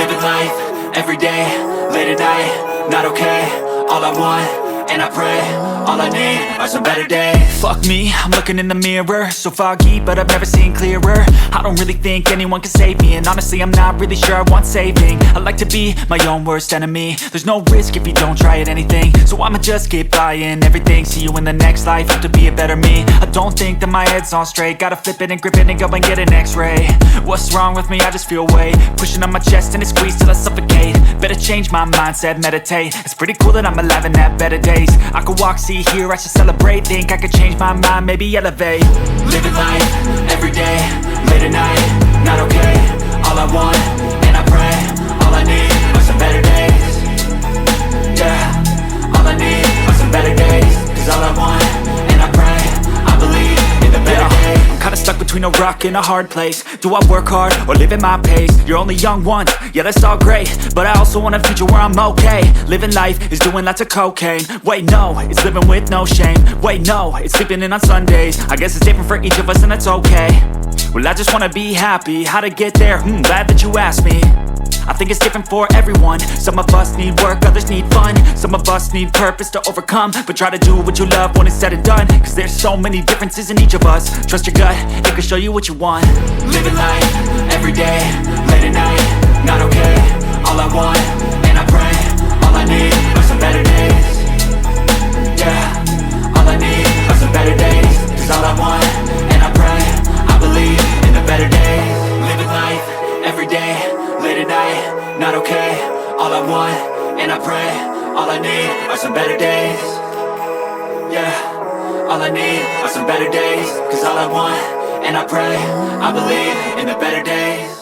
Living life, everyday, late at night, not okay. All I want, and I pray, all I need are some better days. Fuck me, I'm looking in the mirror, so foggy, but I've never seen clearer. I don't really think anyone can save me, and honestly I'm not really sure I want saving. I like to be my own worst enemy. There's no risk if you don't try at anything, so I'ma just keep buying everything. See you in the next life, have to be a better me. I don't think that my head's on straight, gotta flip it and grip it and go and get an x-ray. What's wrong with me? I just feel weight pushing on my chest and it squeezes till I suffocate. Better change my mindset, meditate. It's pretty cool that I'm alive and have better days. I could walk, see, hear, I should celebrate. Think I could change my mind, maybe elevate. Living life, everyday, late at night, not okay. All I want, and I pray, all I need are some better days. Yeah, all I need are some better days. Cause all I want, and I pray, I believe in the better days. I'm kinda stuck between a rock and a hard place. Do I work hard or live at my pace? You're only young once, yeah that's all great, but I also want a future where I'm okay. Living life is doing lots of cocaine. Wait no, it's living with no shame. Wait no, it's sleeping in on Sundays. I guess it's different for each of us and that's okay. Well I just wanna be happy, how to get there? Glad that you asked me. I think it's different for everyone. Some of us need work, others need fun. Some of us need purpose to overcome. But try to do what you love when it's said and done. Cause there's so many differences in each of us. Trust your gut, it can show you what you want. Living life, everyday, late at night, not okay. All I want, and I pray, all I need are some better days. Yeah, all I need are some better days. Cause all I want, and I pray, I believe in the better days. Living life, everyday, late at night, not okay. All I want, and I pray, all I need are some better days. Yeah, all I need are some better days. Cause all I want, and I pray, I believe in the better days.